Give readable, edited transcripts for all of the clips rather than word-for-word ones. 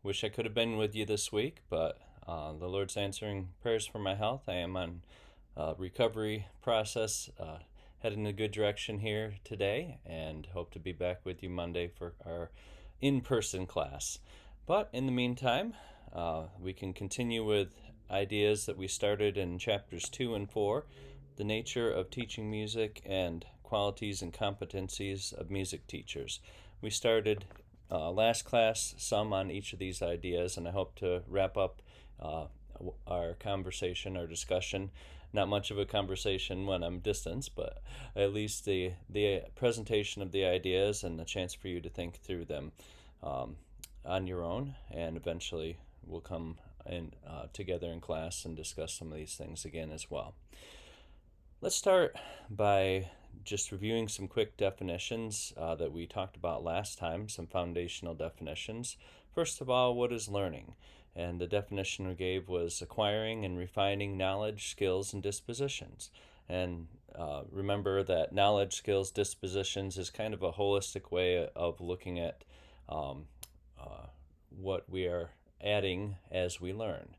Wish I could have been with you this week, but the Lord's answering prayers for my health. I am on recovery process, heading in a good direction here today, and hope to be back with you Monday for our in-person class. But in the meantime, we can continue with ideas that we started in chapters 2 and 4, the nature of teaching music and qualities and competencies of music teachers. We started last class some on each of these ideas, and I hope to wrap up uh, our conversation, our discussion. Not much of a conversation when I'm distance, but at least the presentation of the ideas and the chance for you to think through them um, on your own, and eventually we'll come in together in class and discuss some of these things again as well. Let's start by just reviewing some quick definitions that we talked about last time, some foundational definitions. First of all, what is learning? And the definition we gave was acquiring and refining knowledge, skills, and dispositions. And remember that knowledge, skills, dispositions is kind of a holistic way of looking at um, what we are adding as we learn.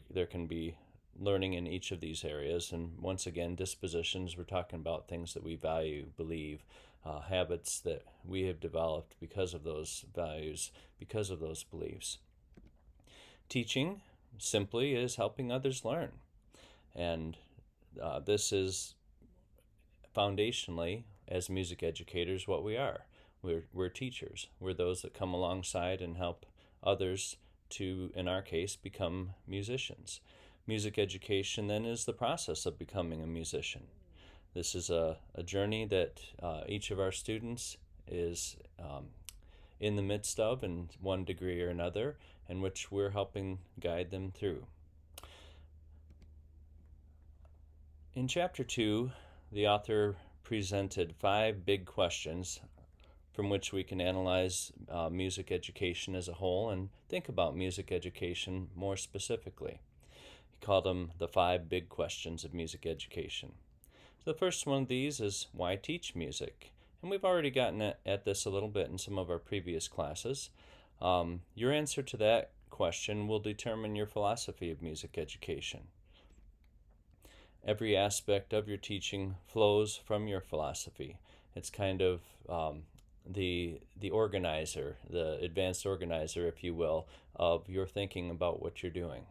There can be learning in each of these areas, and once again, dispositions, we're talking about things that we value, believe, habits that we have developed because of those values, because of those beliefs. Teaching simply is helping others learn, and this is foundationally, as music educators, what we are. We're teachers. We're those that come alongside and help others to, in our case, become musicians. Music education then is the process of becoming a musician. This is a journey that each of our students is in the midst of in one degree or another, and which we're helping guide them through. In chapter 2, the author presented 5 big questions from which we can analyze music education as a whole and think about music education more specifically. He called them the 5 big questions of music education. So the first one of these is, why teach music? And we've already gotten at this a little bit in some of our previous classes. Your answer to that question will determine your philosophy of music education. Every aspect of your teaching flows from your philosophy. It's kind of the organizer, the advanced organizer, if you will, of your thinking about what you're doing.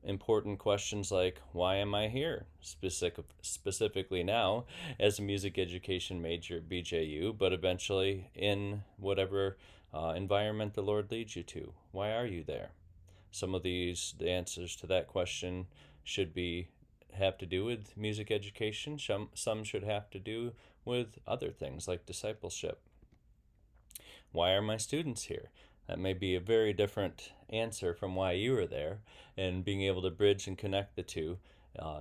Important questions like, why am I here? Specifically now as a music education major at BJU, but eventually in whatever environment the Lord leads you to. Why are you there? Some of the answers to that question should have to do with music education. Some should have to do with other things like discipleship. Why are my students here? That may be a very different answer from why you are there, and being able to bridge and connect the two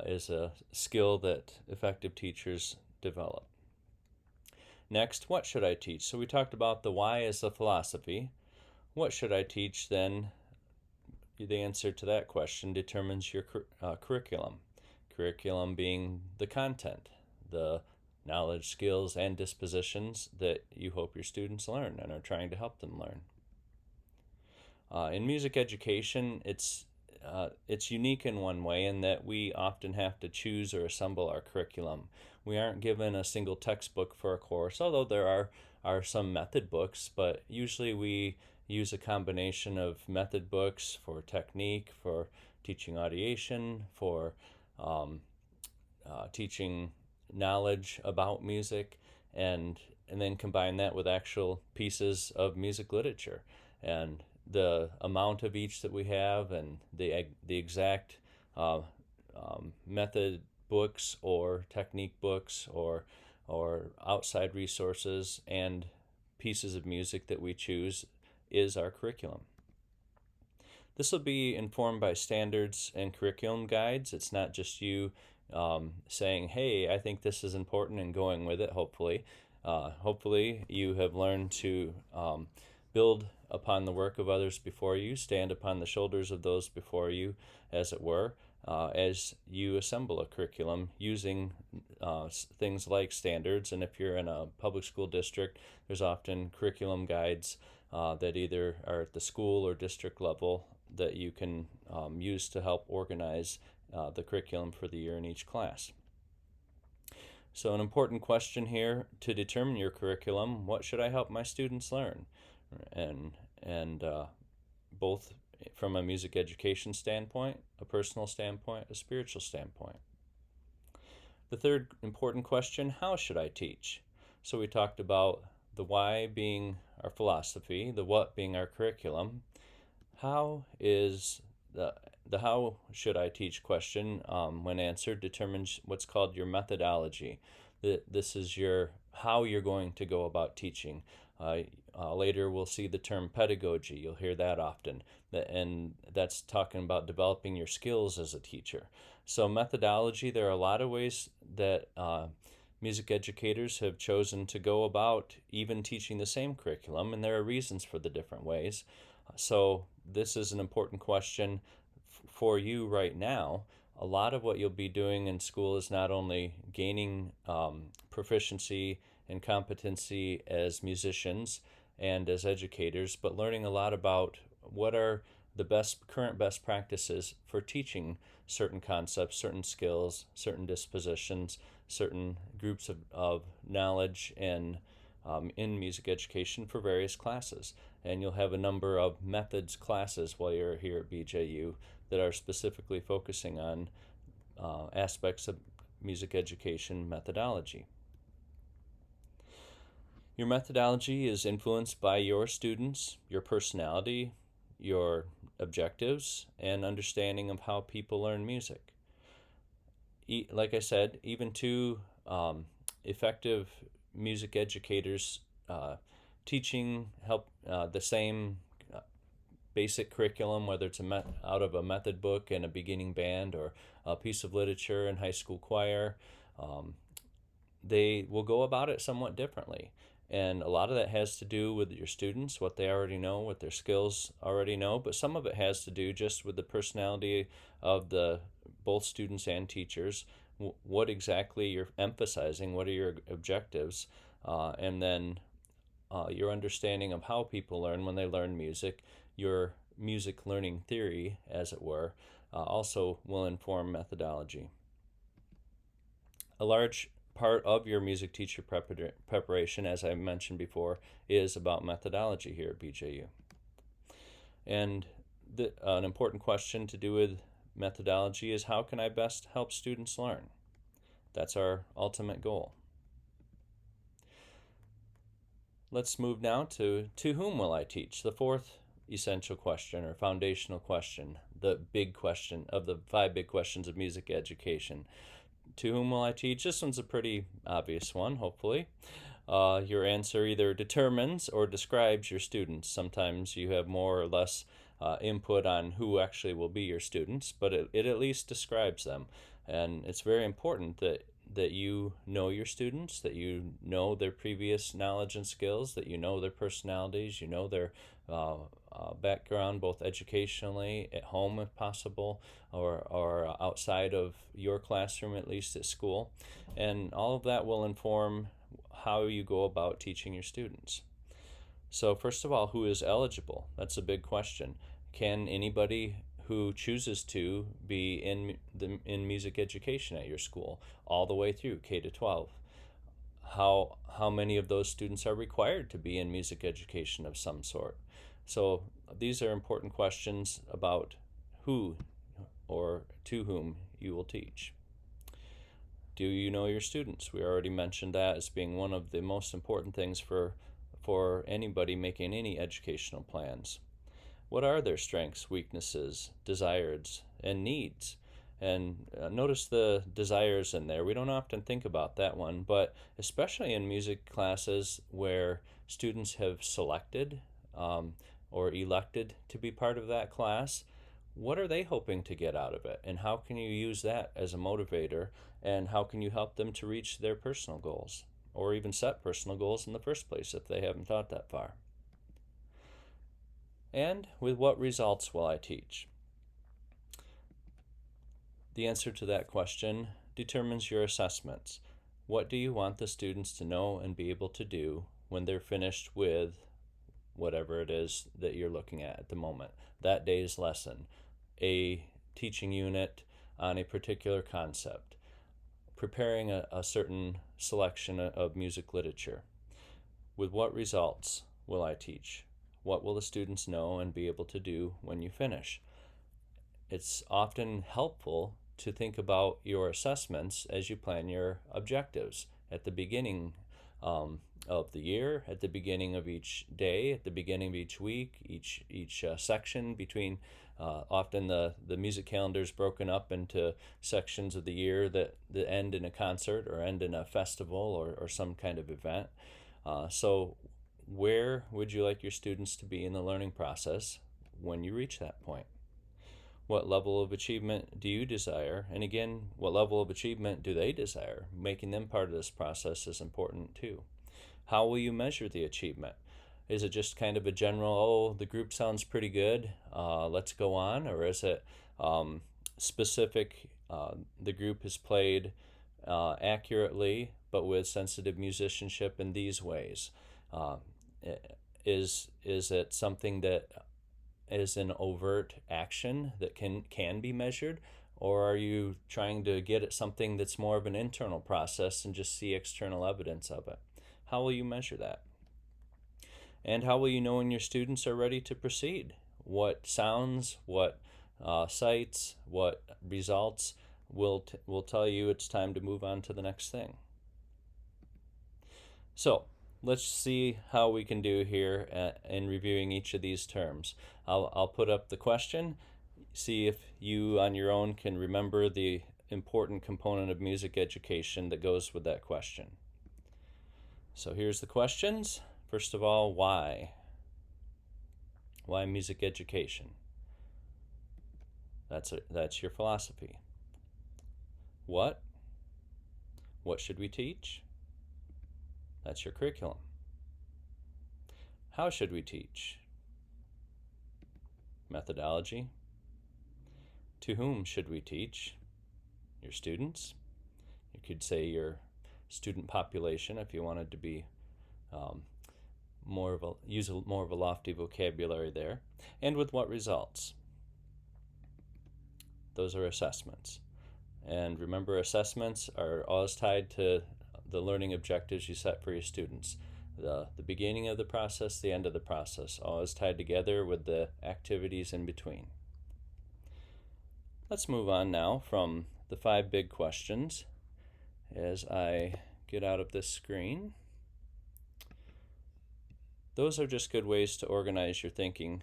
is a skill that effective teachers develop. Next, what should I teach? So we talked about the why as a philosophy. What should I teach then? The answer to that question determines your curriculum. Curriculum being the content, the knowledge, skills, and dispositions that you hope your students learn and are trying to help them learn. In music education, it's unique in one way in that we often have to choose or assemble our curriculum. We aren't given a single textbook for a course, although there are some method books, but usually we use a combination of method books for technique, for teaching audiation, for teaching knowledge about music, and then combine that with actual pieces of music literature. And the amount of each that we have and the exact method books or technique books or outside resources and pieces of music that we choose is our curriculum. This will be informed by standards and curriculum guides. It's not just you saying, hey, I think this is important and going with it, hopefully. Hopefully you have learned to build upon the work of others before you, stand upon the shoulders of those before you, as it were, as you assemble a curriculum using things like standards. And if you're in a public school district, there's often curriculum guides that either are at the school or district level that you can use to help organize the curriculum for the year in each class. So an important question here to determine your curriculum: what should I help my students learn? And both from a music education standpoint, a personal standpoint, a spiritual standpoint. The third important question: how should I teach? So we talked about the why being our philosophy, the what being our curriculum. How is the how should I teach question, when answered, determines what's called your methodology. This is your how you're going to go about teaching. Later we'll see the term pedagogy. You'll hear that often, and that's talking about developing your skills as a teacher. So methodology, there are a lot of ways that music educators have chosen to go about even teaching the same curriculum, and there are reasons for the different ways. So this is an important question for you right now. A lot of what you'll be doing in school is not only gaining proficiency and competency as musicians and as educators, but learning a lot about what are the current best practices for teaching certain concepts, certain skills, certain dispositions, certain groups of knowledge and in music education for various classes. And you'll have a number of methods classes while you're here at BJU that are specifically focusing on aspects of music education methodology. Your methodology is influenced by your students, your personality, your objectives, and understanding of how people learn music. Like I said, even two effective music educators teaching help the same basic curriculum, whether it's out of a method book and a beginning band or a piece of literature in high school choir, they will go about it somewhat differently. And a lot of that has to do with your students, what they already know, what their skills already know, but some of it has to do just with the personality of the both students and teachers, what exactly you're emphasizing, what are your objectives, and then your understanding of how people learn when they learn music, your music learning theory, as it were, also will inform methodology. A large part of your music teacher preparation, as I mentioned before, is about methodology here at BJU. And an important question to do with methodology is: how can I best help students learn? That's our ultimate goal. Let's move now to whom will I teach? The fourth essential question or foundational question, the big question of the 5 big questions of music education. To whom will I teach? This one's a pretty obvious one, hopefully. Your answer either determines or describes your students. Sometimes you have more or less input on who actually will be your students, but it at least describes them. And it's very important that you know your students, that you know their previous knowledge and skills, that you know their personalities, you know their background, both educationally, at home if possible, or outside of your classroom, at least at school. And all of that will inform how you go about teaching your students. So first of all, who is eligible? That's a big question. Can anybody who chooses to be in music education at your school all the way through K to 12? How many of those students are required to be in music education of some sort? So these are important questions about who or to whom you will teach. Do you know your students? We already mentioned that as being one of the most important things for anybody making any educational plans. What are their strengths, weaknesses, desires, and needs? And notice the desires in there. We don't often think about that one, but especially in music classes where students have selected or elected to be part of that class, what are they hoping to get out of it? And how can you use that as a motivator? And how can you help them to reach their personal goals? Or even set personal goals in the first place if they haven't thought that far? And with what results will I teach? The answer to that question determines your assessments. What do you want the students to know and be able to do when they're finished with whatever it is that you're looking at the moment, that day's lesson, a teaching unit on a particular concept, preparing a certain selection of music literature. With what results will I teach? What will the students know and be able to do when you finish? It's often helpful to think about your assessments as you plan your objectives at the beginning of the year, at the beginning of each day, at the beginning of each week, each section between. Often the music calendar is broken up into sections of the year that end in a concert or end in a festival or some kind of event. So where would you like your students to be in the learning process when you reach that point? What level of achievement do you desire? And again, what level of achievement do they desire? Making them part of this process is important too. How will you measure the achievement? Is it just kind of a general, oh, the group sounds pretty good, let's go on? Or is it specific, the group has played accurately but with sensitive musicianship in these ways? Is it something that is an overt action that can be measured, or are you trying to get at something that's more of an internal process and just see external evidence of it? How will you measure that? And how will you know when your students are ready to proceed? What sounds, what sights, what results will tell you it's time to move on to the next thing? So let's see how we can do here in reviewing each of these terms. I'll put up the question, see if you on your own can remember the important component of music education that goes with that question. So here's the questions. First of all, why? Why music education? That's your philosophy. What? What should we teach? That's your curriculum. How should we teach? Methodology. To whom should we teach? Your students. You could say your student population if you wanted to be use more of a lofty vocabulary there. And with what results? Those are assessments. And remember, assessments are always tied to the learning objectives you set for your students. The beginning of the process, the end of the process, always tied together with the activities in between. Let's move on now from the 5 big questions as I get out of this screen. Those are just good ways to organize your thinking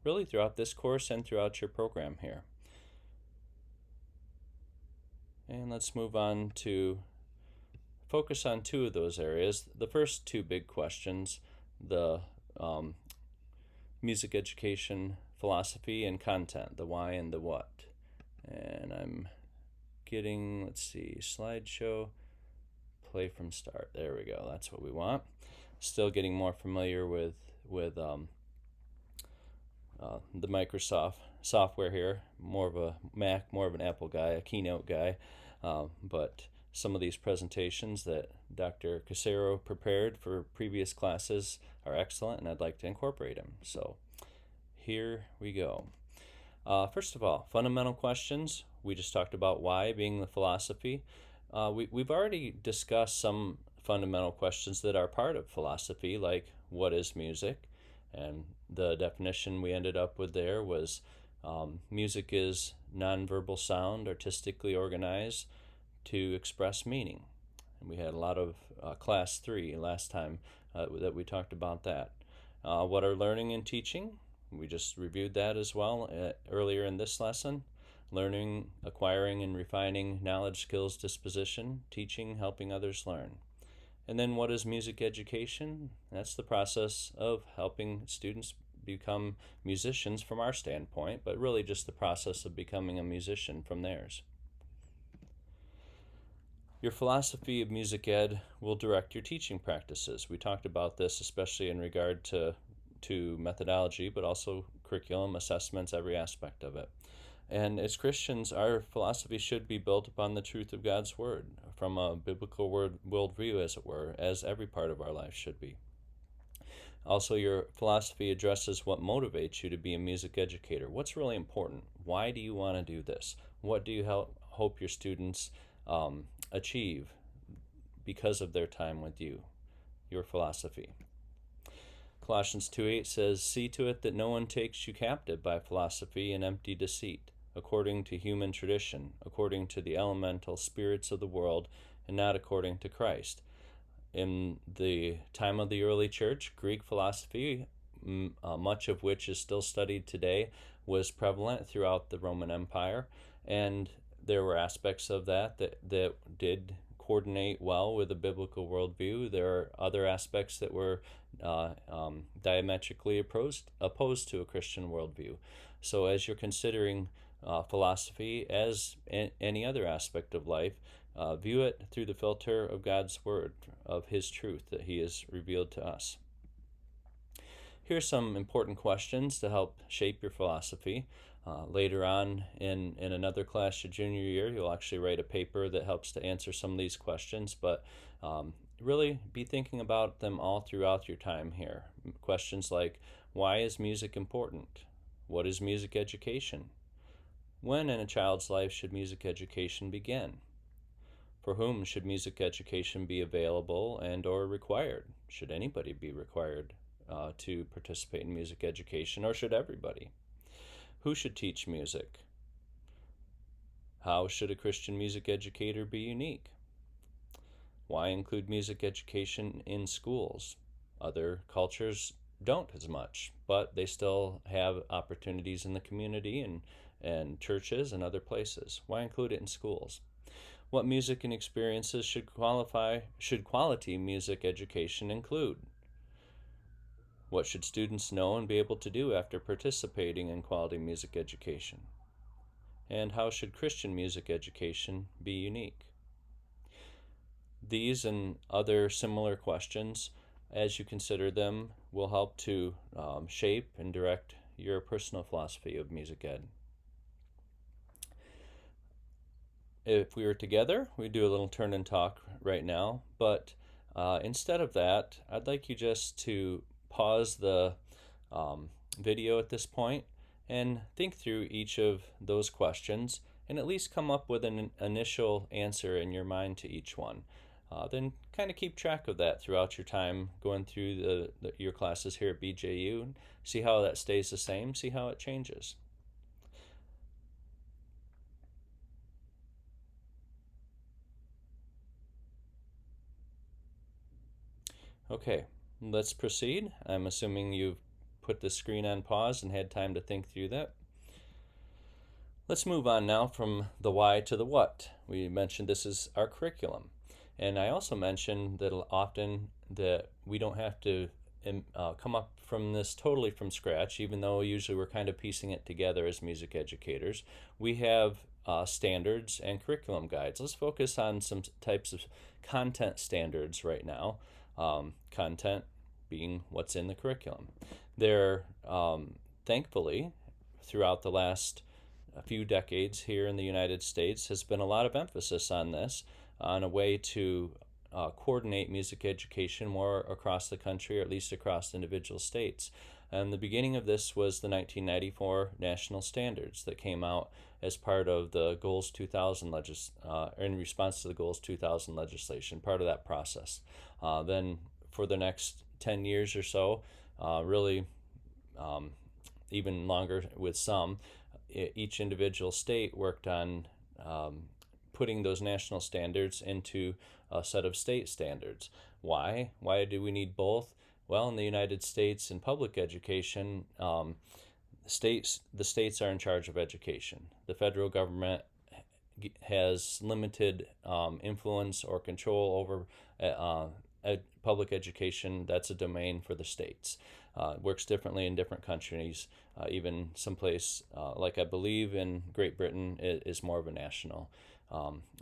really throughout this course and throughout your program here. And let's move on to focus on 2 of those areas. The first 2 big questions, the music education philosophy and content, the why and the what. And I'm getting, let's see, slideshow, play from start. There we go, that's what we want. Still getting more familiar with the Microsoft software here. More of a Mac, more of an Apple guy, a Keynote guy. But some of these presentations that Dr. Casero prepared for previous classes are excellent, and I'd like to incorporate them. So here we go. First of all, fundamental questions. We just talked about why being the philosophy. We've already discussed some fundamental questions that are part of philosophy, like what is music? And the definition we ended up with there was music is nonverbal sound artistically organized to express meaning. And we had a lot of class 3 last time that we talked about that. What are learning and teaching? We just reviewed that as well earlier in this lesson. Learning, acquiring, and refining knowledge, skills, disposition, teaching, helping others learn. And then what is music education? That's the process of helping students become musicians from our standpoint, but really just the process of becoming a musician from theirs. Your philosophy of music ed will direct your teaching practices. We talked about this especially in regard to methodology, but also curriculum, assessments, every aspect of it. And as Christians, our philosophy should be built upon the truth of God's Word, from a biblical worldview, as it were, as every part of our life should be. Also, your philosophy addresses what motivates you to be a music educator. What's really important? Why do you want to do this? What do you hope your students achieve because of their time with you? Your philosophy. Colossians 2:8 says, "See to it that no one takes you captive by philosophy and empty deceit, according to human tradition, according to the elemental spirits of the world, and not according to Christ." In the time of the early church, Greek philosophy, much of which is still studied today, was prevalent throughout the Roman Empire, and there were aspects of that did coordinate well with a biblical worldview. There are other aspects that were diametrically opposed to a Christian worldview. So as you're considering philosophy as any other aspect of life, view it through the filter of God's Word, of His truth that He has revealed to us. Here's some important questions to help shape your philosophy. Later on in another class your junior year, you'll actually write a paper that helps to answer some of these questions, but really be thinking about them all throughout your time here. Questions like, why is music important? What is music education? When in a child's life should music education begin? For whom should music education be available and or required? Should anybody be required to participate in music education, or should everybody? Who should teach music? How should a Christian music educator be unique? Why include music education in schools? Other cultures don't as much, but they still have opportunities in the community and churches and other places. Why include it in schools? What music and experiences should quality music education include? What should students know and be able to do after participating in quality music education? And how should Christian music education be unique? These and other similar questions, as you consider them, will help to shape and direct your personal philosophy of music ed. If we were together, we'd do a little turn and talk right now, but instead of that, I'd like you just to pause the video at this point and think through each of those questions and at least come up with an initial answer in your mind to each one. Then kind of keep track of that throughout your time going through your classes here at BJU, and see how that stays the same, see how it changes. Okay, let's proceed. I'm assuming you've put the screen on pause and had time to think through that. Let's move on now from the why to the what. We mentioned this is our curriculum. And I also mentioned that often that we don't have to come up from this totally from scratch, even though usually we're kind of piecing it together as music educators. We have standards and curriculum guides. Let's focus on some types of content standards right now. Content being what's in the curriculum. There, thankfully, throughout the last few decades here in the United States, has been a lot of emphasis on this, on a way to coordinate music education more across the country, or at least across individual states. And the beginning of this was the 1994 National Standards that came out as part of the Goals 2000 in response to the Goals 2000 legislation, part of that process. Then for the next 10 years or so, really even longer with some, each individual state worked on putting those national standards into a set of state standards. Why? Why do we need both? Well, in the United States, in public education, the states are in charge of education. The federal government has limited influence or control over public education. That's a domain for the states. It works differently in different countries. Even someplace like I believe in Great Britain, it is more of a national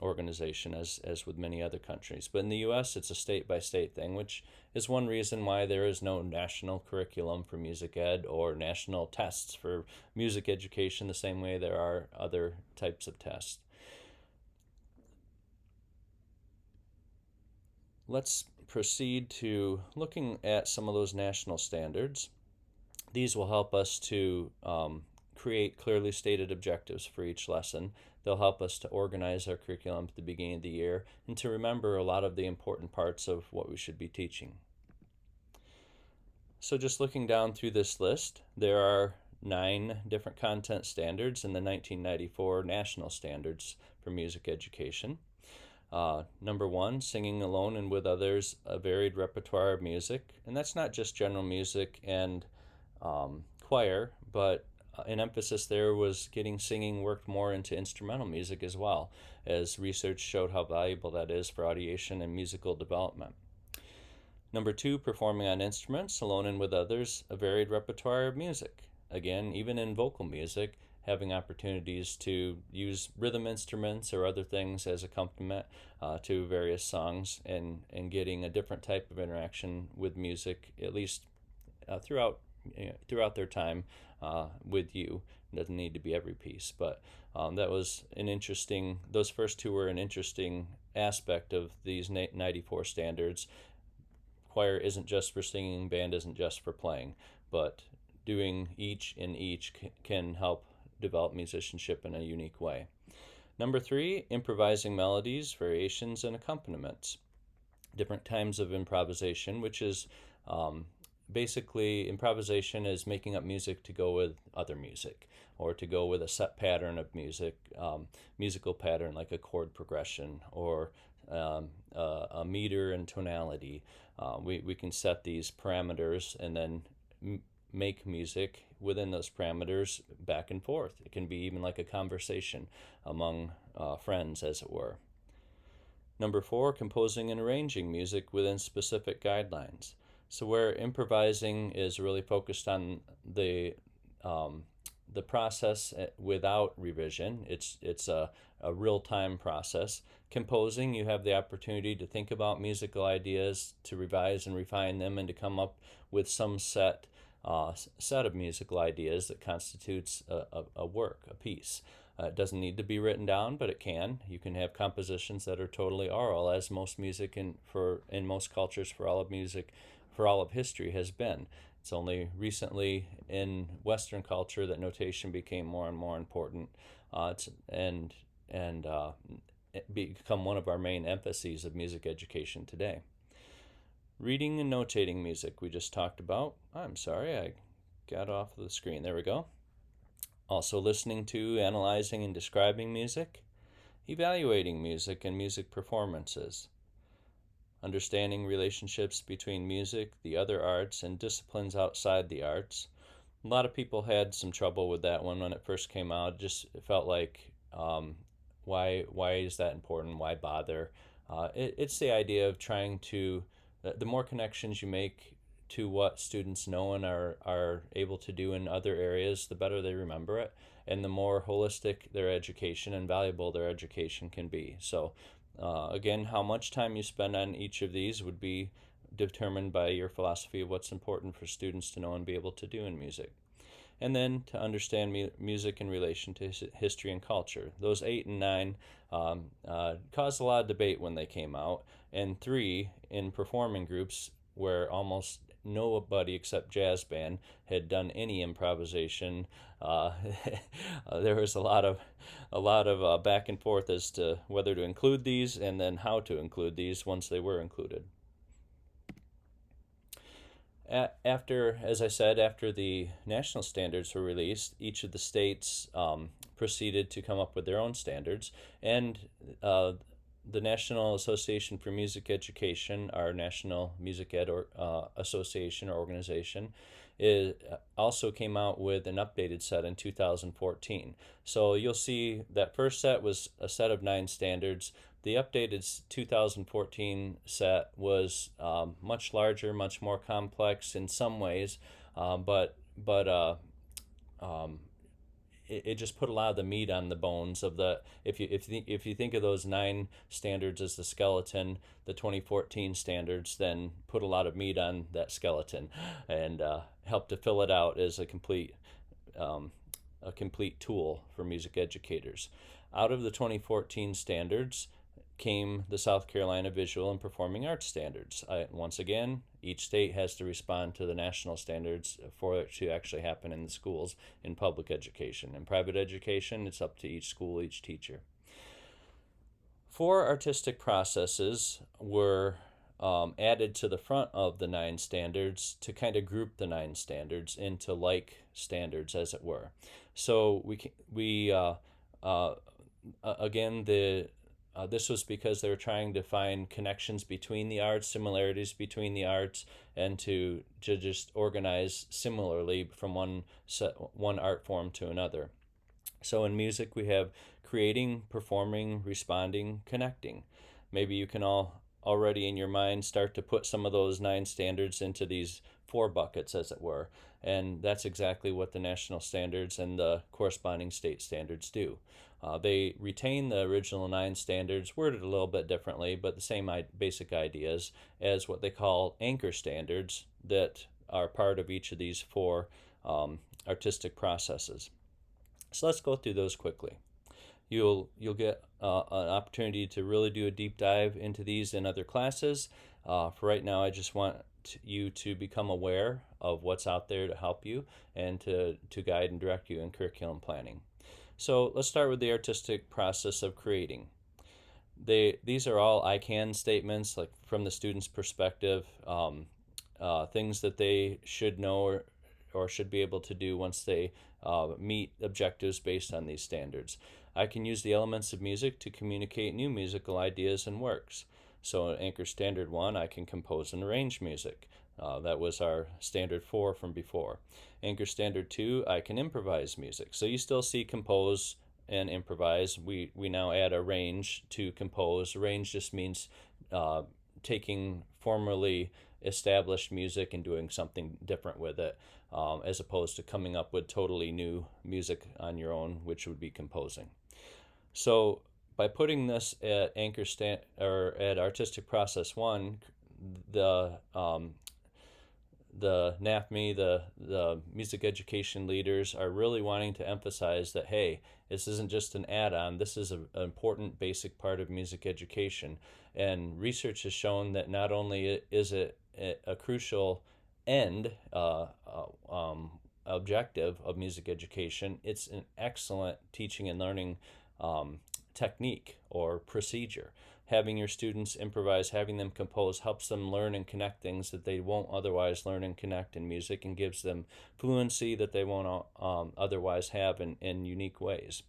organization as with many other countries. But in the U.S., it's a state-by-state thing, which is one reason why there is no national curriculum for music ed or national tests for music education the same way there are other types of tests. Let's proceed to looking at some of those national standards. These will help us to create clearly stated objectives for each lesson. They'll help us to organize our curriculum at the beginning of the year and to remember a lot of the important parts of what we should be teaching. So just looking down through this list, there are 9 different content standards in the 1994 National Standards for Music Education. Number 1, singing alone and with others, a varied repertoire of music. And that's not just general music and choir, but an emphasis there was getting singing worked more into instrumental music as well, as research showed how valuable that is for audiation and musical development. Number 2, performing on instruments, alone and with others, a varied repertoire of music. Again, even in vocal music, having opportunities to use rhythm instruments or other things as accompaniment to various songs, and getting a different type of interaction with music, at least throughout their time with you. It doesn't need to be every piece, but that was an interesting, those first 2 were an interesting aspect of these 94 standards. Choir isn't just for singing, band isn't just for playing, but doing each in each can help develop musicianship in a unique way. Number 3, improvising melodies, variations, and accompaniments. Different times of improvisation, which is basically improvisation is making up music to go with other music or to go with a set pattern of music, musical pattern like a chord progression or a meter and tonality. We can set these parameters and then make music within those parameters back and forth. It can be even like a conversation among friends, as it were. Number 4, composing and arranging music within specific guidelines. So where improvising is really focused on the process without revision, it's a real-time process. Composing, you have the opportunity to think about musical ideas, to revise and refine them, and to come up with some set of musical ideas that constitutes a work, a piece. It doesn't need to be written down, but it can. You can have compositions that are totally oral, as most music in most cultures for all of music, for all of history has been. It's only recently in Western culture that notation became more and more important, and become one of our main emphases of music education today. Reading and notating music we just talked about. I'm sorry, I got off the screen. There we go. Also listening to, analyzing, and describing music. Evaluating music and music performances. Understanding relationships between music, the other arts, and disciplines outside the arts. A lot of people had some trouble with that one when it first came out. It felt like, why is that important? Why bother? It's the idea of trying to, the more connections you make to what students know and are able to do in other areas, the better they remember it, and the more holistic their education and valuable their education can be. So again, how much time you spend on each of these would be determined by your philosophy of what's important for students to know and be able to do in music. And then to understand music in relation to history and culture. Those 8 and 9 caused a lot of debate when they came out, and 3 in performing groups where almost nobody except jazz band had done any improvisation. There was a lot of back and forth as to whether to include these and then how to include these once they were included. After, as I said, after the national standards were released, each of the states proceeded to come up with their own standards, and the National Association for Music Education, our National Music Ed Association or organization, also came out with an updated set in 2014. So you'll see that first set was a set of 9 standards. The updated 2014 set was much larger, much more complex in some ways, but it just put a lot of the meat on the bones of the. If you think of those 9 standards as the skeleton, the 2014 standards then put a lot of meat on that skeleton, and helped to fill it out as a complete tool for music educators. Out of the 2014 standards came the South Carolina Visual and Performing Arts Standards. Once again, each state has to respond to the national standards for it to actually happen in the schools in public education. In private education, it's up to each school, each teacher. 4 artistic processes were added to the front of the 9 standards to kind of group the 9 standards into like standards, as it were. So again, this was because they were trying to find connections between the arts, similarities between the arts, and to just organize similarly from one art form to another. So in music, we have creating, performing, responding, connecting. Maybe you can all already in your mind start to put some of those 9 standards into these 4 buckets, as it were. And that's exactly what the national standards and the corresponding state standards do. They retain the original 9 standards, worded a little bit differently, but the same basic ideas as what they call anchor standards that are part of each of these 4 artistic processes. So let's go through those quickly. You'll get an opportunity to really do a deep dive into these in other classes. For right now, I just want you to become aware of what's out there to help you and to guide and direct you in curriculum planning. So let's start with the artistic process of creating. These are all I can statements, like from the student's perspective, things that they should know or should be able to do once they meet objectives based on these standards. I can use the elements of music to communicate new musical ideas and works. So in Anchor Standard 1, I can compose and arrange music. That was our Standard 4 from before. Anchor Standard 2, I can improvise music. So you still see compose and improvise. We now add arrange to compose. Arrange just means taking formerly established music and doing something different with it, as opposed to coming up with totally new music on your own, which would be composing. So by putting this at at Artistic Process 1, the NAFME, the music education leaders are really wanting to emphasize that, hey, this isn't just an add-on, this is an important basic part of music education. And research has shown that not only is it a crucial end objective of music education, it's an excellent teaching and learning technique or procedure. Having your students improvise, having them compose, helps them learn and connect things that they won't otherwise learn and connect in music, and gives them fluency that they won't otherwise have in unique ways.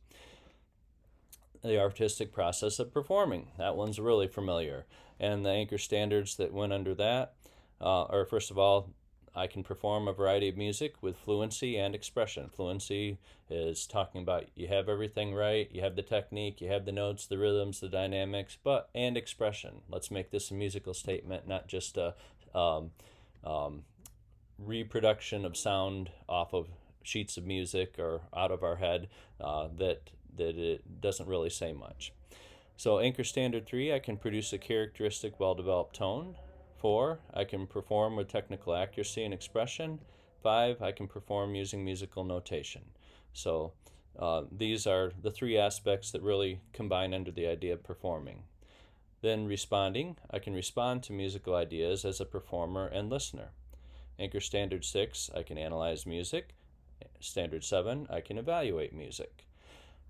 The artistic process of performing, that one's really familiar. And the anchor standards that went under that are, first of all, I can perform a variety of music with fluency and expression. Fluency is talking about you have everything right, you have the technique, you have the notes, the rhythms, the dynamics, and expression. Let's make this a musical statement, not just a reproduction of sound off of sheets of music or out of our head that it doesn't really say much. So Anchor Standard 3, I can produce a characteristic, well-developed tone. 4, I can perform with technical accuracy and expression. 5, I can perform using musical notation. So these are the 3 aspects that really combine under the idea of performing. Then responding, I can respond to musical ideas as a performer and listener. Anchor Standard 6, I can analyze music. Standard 7, I can evaluate music.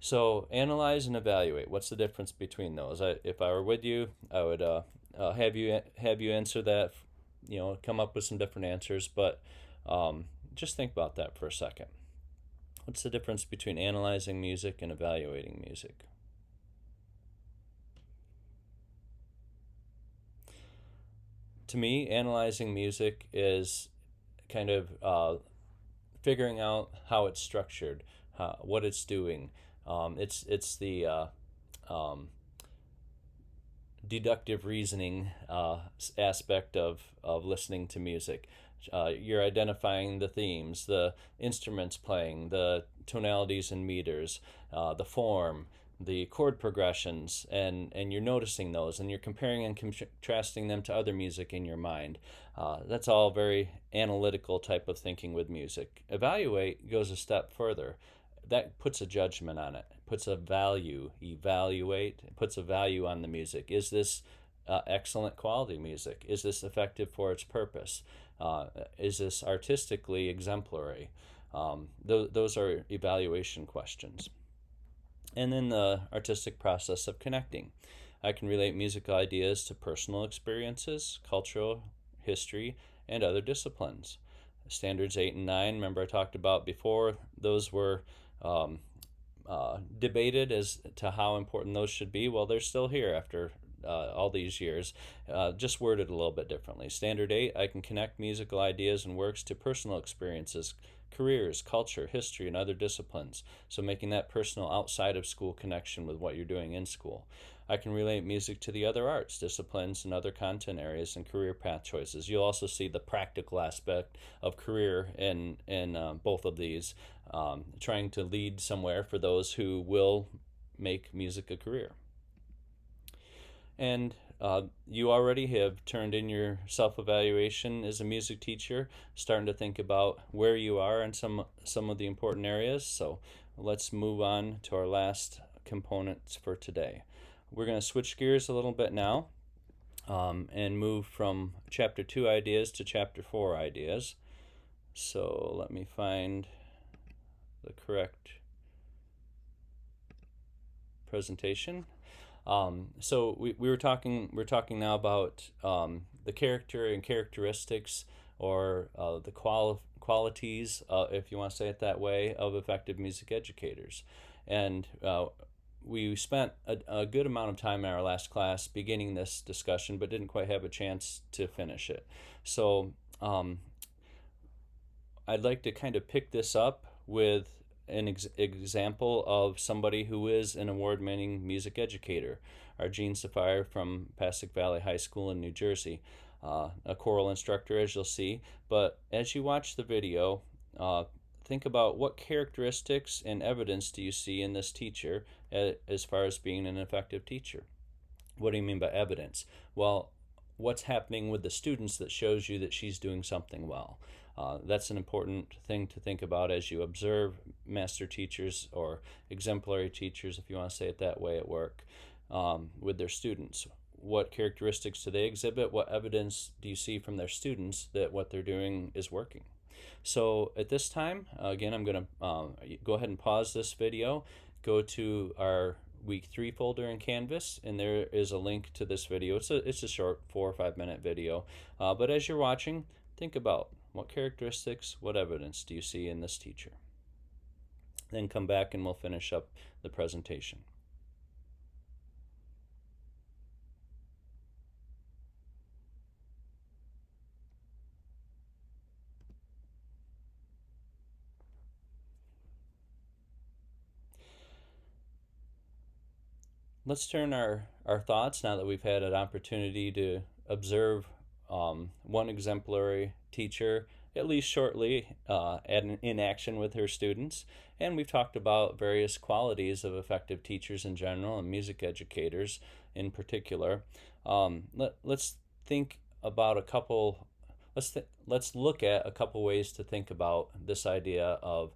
So analyze and evaluate. What's the difference between those? If I were with you, I would have you answer that. Come up with some different answers, but just think about that for a second. What's the difference between analyzing music and evaluating music? To me, analyzing music is kind of figuring out how it's structured, what it's doing. It's the deductive reasoning aspect of listening to music. You're identifying the themes, the instruments playing, the tonalities and meters, the form, the chord progressions, and you're noticing those, and you're comparing and contrasting them to other music in your mind. That's all very analytical type of thinking with music. Evaluate goes a step further. that puts a judgment on it, puts a value, evaluate, puts a value on the music. Is this excellent quality music? Is this effective for its purpose? Is this artistically exemplary? Those are evaluation questions. And then the artistic process of connecting. I can relate musical ideas to personal experiences, cultural history, and other disciplines. Standards 8 and 9, remember I talked about before, those were um, debated as to how important those should be. Well, they're still here after all these years, just worded a little bit differently. Standard 8, I can connect musical ideas and works to personal experiences, careers, culture, history, and other disciplines. So making that personal outside of school connection with what you're doing in school. I can relate music to the other arts, disciplines, and other content areas and career path choices. You'll also see the practical aspect of career in both of these, trying to lead somewhere for those who will make music a career. And you already have turned in your self-evaluation as a music teacher, starting to think about where you are in some of the important areas. So let's move on to our last components for today. We're going to switch gears a little bit now and move from Chapter 2 ideas to Chapter 4 ideas. So let me find the correct presentation. So we're talking now about the character and characteristics, or the qualities, if you want to say it that way, of effective music educators. And we spent a good amount of time in our last class beginning this discussion, but didn't quite have a chance to finish it. So I'd like to kind of pick this up with an example of somebody who is an award-winning music educator. Our Gene Sapphire from Passaic Valley High School in New Jersey, a choral instructor, as you'll see. But as you watch the video, think about what characteristics and evidence do you see in this teacher as far as being an effective teacher. What do you mean by evidence? Well, what's happening with the students that shows you that she's doing something well? That's an important thing to think about as you observe master teachers, or exemplary teachers, if you want to say it that way, at work with their students. What characteristics do they exhibit? What evidence do you see from their students that what they're doing is working? So at this time, again, I'm going to go ahead and pause this video, go to our week 3 folder in Canvas, and there is a link to this video. It's a short 4 or 5 minute video, but as you're watching, think about what characteristics, what evidence do you see in this teacher. Then come back and we'll finish up the presentation. Let's turn our thoughts, now that we've had an opportunity to observe one exemplary teacher, at least shortly, in action with her students. And we've talked about various qualities of effective teachers in general, and music educators in particular. Let's think about a couple. Let's look at a couple ways to think about this idea of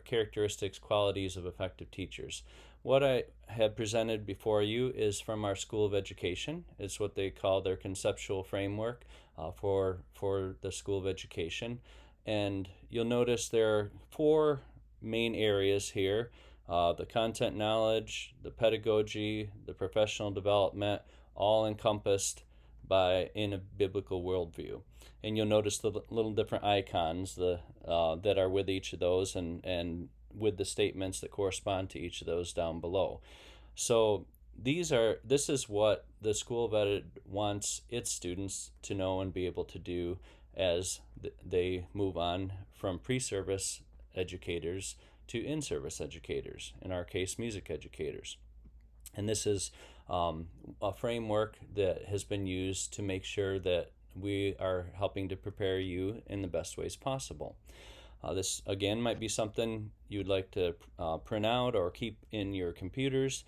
characteristics, qualities of effective teachers. What I had presented before you is from our School of Education. It's what they call their conceptual framework for the School of Education. And you'll notice there are 4 main areas here: the content knowledge, the pedagogy, the professional development, all encompassed in a biblical worldview. And you'll notice the little different icons that are with each of those, and with the statements that correspond to each of those down below. So this is what the School of Ed wants its students to know and be able to do as they move on from pre-service educators to in-service educators, in our case music educators. And this is a framework that has been used to make sure that we are helping to prepare you in the best ways possible. This, again, might be something you'd like to print out or keep in your computers,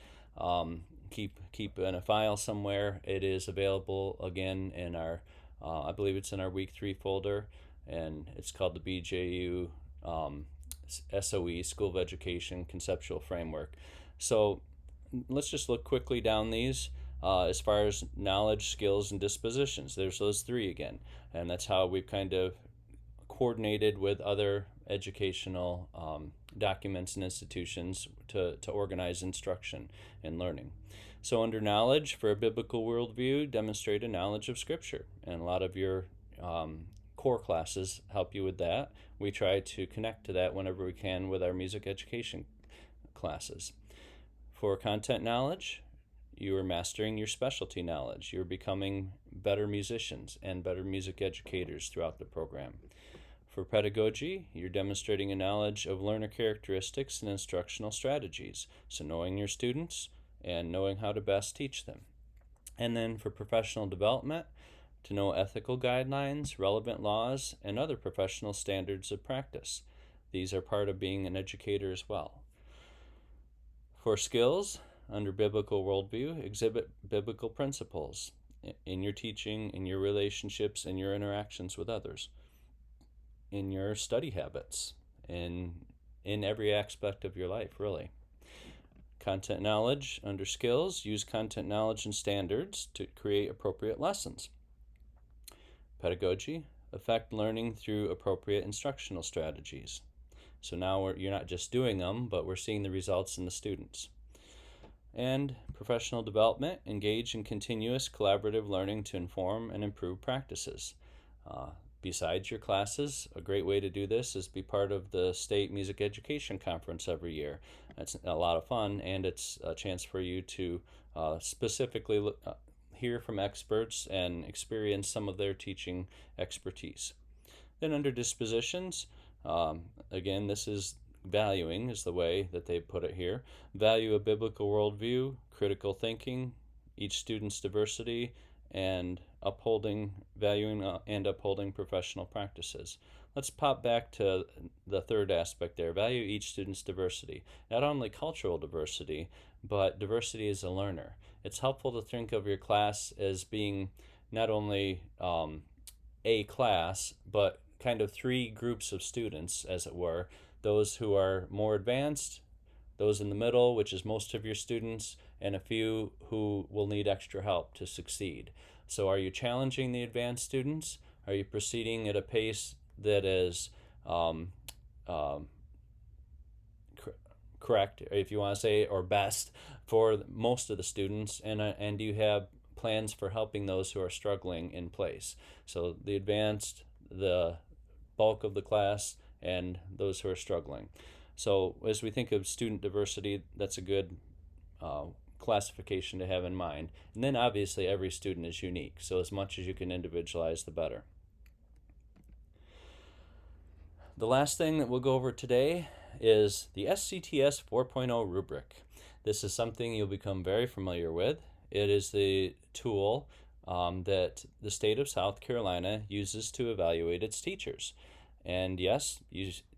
keep in a file somewhere. It is available, again, in our, I believe it's in our Week 3 folder, and it's called the BJU SOE, School of Education Conceptual Framework. So let's just look quickly down these. As far as knowledge, skills, and dispositions, there's those three again, and that's how we've kind of coordinated with other educational documents and institutions to organize instruction and learning. So under knowledge, for a biblical worldview, demonstrate a knowledge of Scripture, and a lot of your core classes help you with that. We try to connect to that whenever we can with our music education classes. For content knowledge, you are mastering your specialty knowledge. You're becoming better musicians and better music educators throughout the program. For pedagogy, you're demonstrating a knowledge of learner characteristics and instructional strategies, so knowing your students and knowing how to best teach them. And then for professional development, to know ethical guidelines, relevant laws, and other professional standards of practice. These are part of being an educator as well. For skills, under biblical worldview, exhibit biblical principles in your teaching, in your relationships, in your interactions with others, in your study habits, in every aspect of your life, really. Content knowledge, under skills, use content knowledge and standards to create appropriate lessons. Pedagogy, affect learning through appropriate instructional strategies. So now you're not just doing them, but we're seeing the results in the students. And professional development, engage in continuous collaborative learning to inform and improve practices. Besides your classes, a great way to do this is be part of the State Music Education Conference every year. It's a lot of fun, and it's a chance for you to specifically hear from experts and experience some of their teaching expertise. Then under dispositions, again, this is valuing is the way that they put it here. Value a biblical worldview, critical thinking, each student's diversity, and valuing and upholding professional practices. Let's pop back to the third aspect there. Value each student's diversity. Not only cultural diversity, but diversity as a learner. It's helpful to think of your class as being not only a class, but kind of three groups of students, as it were. Those who are more advanced, those in the middle, which is most of your students, and a few who will need extra help to succeed. So are you challenging the advanced students? Are you proceeding at a pace that is correct, if you want to say, or best for most of the students? And do you have plans for helping those who are struggling in place? So the advanced, the bulk of the class, and those who are struggling. So as we think of student diversity, that's a good classification to have in mind. And then obviously every student is unique, so as much as you can individualize, the better. The last thing that we'll go over today is the SCTS 4.0 rubric. This is something you'll become very familiar with. It is the tool that the state of South Carolina uses to evaluate its teachers. And yes,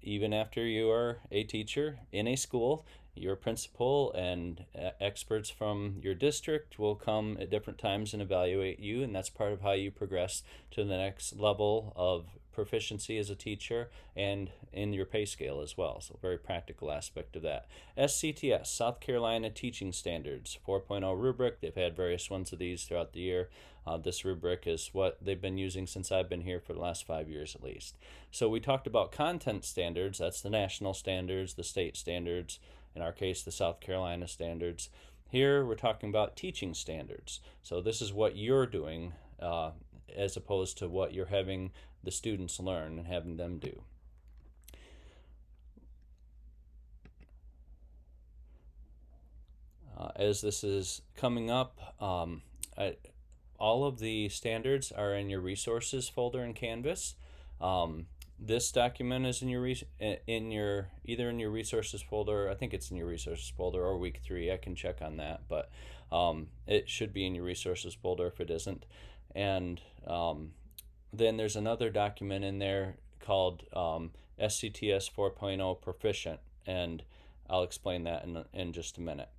even after you are a teacher in a school, your principal and experts from your district will come at different times and evaluate you, and that's part of how you progress to the next level of proficiency as a teacher and in your pay scale as well. So very practical aspect of that. SCTS, South Carolina Teaching Standards 4.0 rubric. They've had various ones of these throughout the year. This rubric is what they've been using since I've been here for the last 5 years at least. So we talked about content standards. That's the national standards, the state standards, in our case, the South Carolina standards. Here we're talking about teaching standards. So this is what you're doing as opposed to what you're having the students learn and having them do. As this is coming up, all of the standards are in your resources folder in Canvas. This document is in your either in your resources folder. I think it's in your resources folder, or week 3. I can check on that, but it should be in your resources folder if it isn't. And then there's another document in there called SCTS 4.0 Proficient, and I'll explain that in just a minute.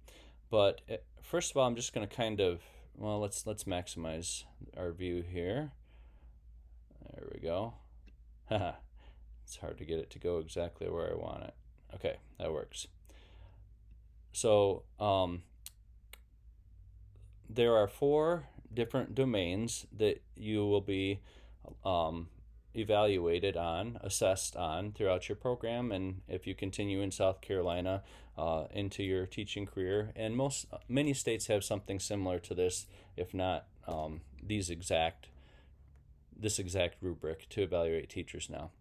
But first of all, I'm just going to kind of, well, let's maximize our view here. There we go. It's hard to get it to go exactly where I want it. Okay, that works. So there are 4 different domains that you will be um, evaluated on, assessed on throughout your program, and if you continue in South Carolina into your teaching career. And many states have something similar to this, if not this exact rubric to evaluate teachers now.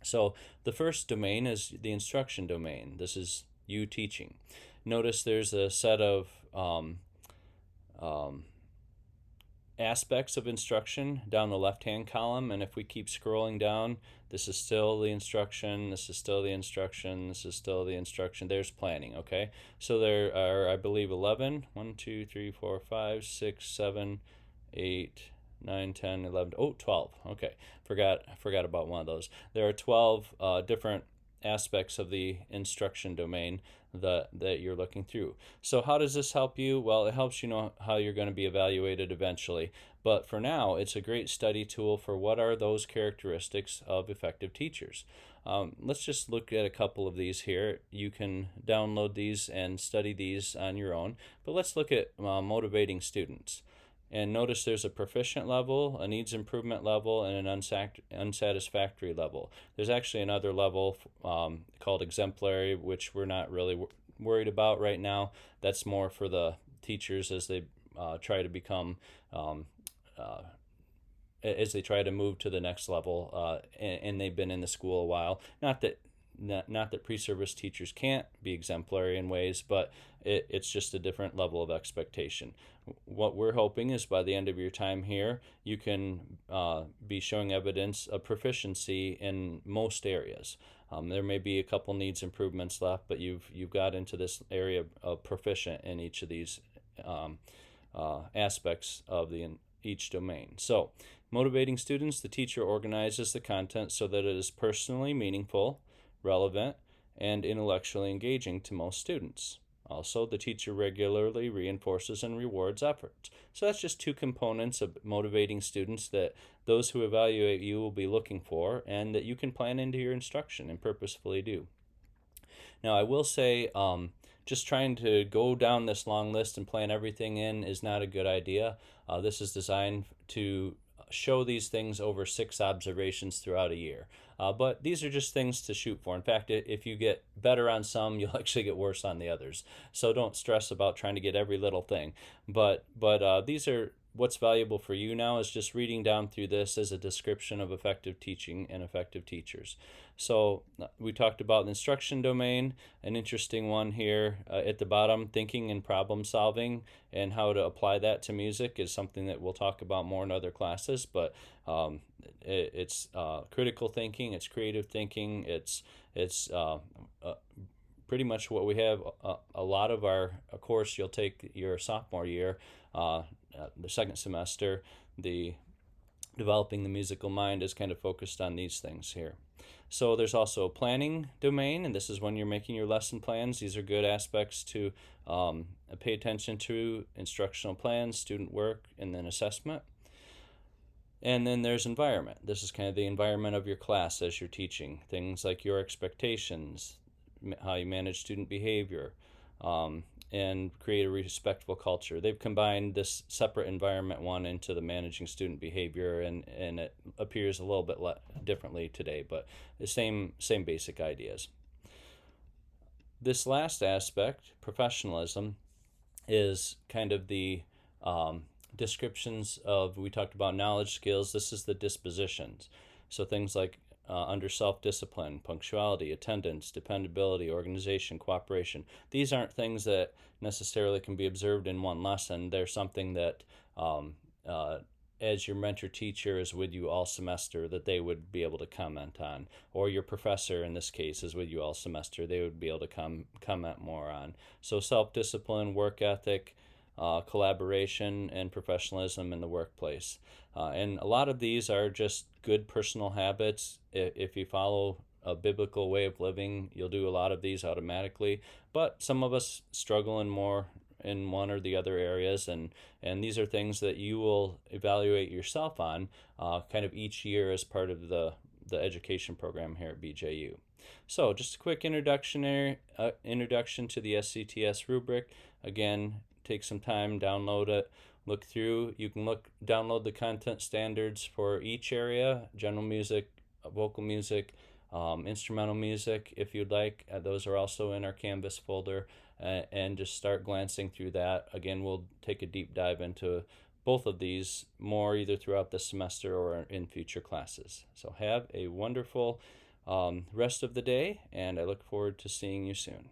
So the first domain is the instruction domain. This is you teaching. Notice there's a set of um, aspects of instruction down the left-hand column, and if we keep scrolling down, this is still the instruction, this is still the instruction, this is still the instruction. There's planning. Okay, so there are, I believe, 11, 1 2 3 4 5 6 7 8 9 10 11 12. Okay, forgot about one of those. There are 12 different aspects of the instruction domain that you're looking through. So how does this help you? Well, it helps you know how you're going to be evaluated eventually. But for now, it's a great study tool for what are those characteristics of effective teachers. Let's just look at a couple of these here. You can download these and study these on your own. But let's look at motivating students. And notice there's a proficient level, a needs improvement level, and an unsatisfactory level. There's actually another level called exemplary, which we're not really worried about right now. That's more for the teachers as they try to become, as they try to move to the next level, and they've been in the school a while. Not that pre-service teachers can't be exemplary in ways, but it's just a different level of expectation. What we're hoping is by the end of your time here, you can be showing evidence of proficiency in most areas. There may be a couple needs improvements left, but you've got into this area of proficient in each of these aspects of each domain. So, motivating students, the teacher organizes the content so that it is personally meaningful, relevant, and intellectually engaging to most students. Also, the teacher regularly reinforces and rewards efforts. So that's just 2 components of motivating students that those who evaluate you will be looking for and that you can plan into your instruction and purposefully do. Now, I will say just trying to go down this long list and plan everything in is not a good idea. This is designed to show these things over 6 observations throughout a year. But these are just things to shoot for. In fact, if you get better on some, you'll actually get worse on the others. So don't stress about trying to get every little thing. But these are what's valuable for you now is just reading down through this as a description of effective teaching and effective teachers. So we talked about the instruction domain, an interesting one here at the bottom, thinking and problem solving, and how to apply that to music is something that we'll talk about more in other classes. But it's critical thinking, it's creative thinking, it's pretty much what we have. A lot of our course you'll take your sophomore year, the second semester, the developing the musical mind is kind of focused on these things here. So there's also a planning domain, and this is when you're making your lesson plans. These are good aspects to pay attention to: instructional plans, student work, and then assessment. And then there's environment. This is kind of the environment of your class as you're teaching. Things like your expectations, how you manage student behavior, and create a respectful culture. They've combined this separate environment one into the managing student behavior, and it appears a little bit differently today, but the same basic ideas. This last aspect, professionalism, is kind of the descriptions of, we talked about knowledge, skills. This is the dispositions. So things like under self-discipline, punctuality, attendance, dependability, organization, cooperation. These aren't things that necessarily can be observed in one lesson. They're something that as your mentor teacher is with you all semester, that they would be able to comment on, or your professor in this case is with you all semester, they would be able to comment more on. So self-discipline, work ethic, collaboration, and professionalism in the workplace. And a lot of these are just good personal habits. If you follow a biblical way of living, you'll do a lot of these automatically. But some of us struggle in one or the other areas, and these are things that you will evaluate yourself on kind of each year as part of the education program here at BJU. So just a quick introduction to the SCTS rubric. Again, take some time, download it, look through. You can download the content standards for each area: general music, vocal music, instrumental music, if you'd like. Those are also in our Canvas folder, and just start glancing through that. Again, we'll take a deep dive into both of these more either throughout the semester or in future classes. So have a wonderful rest of the day, and I look forward to seeing you soon.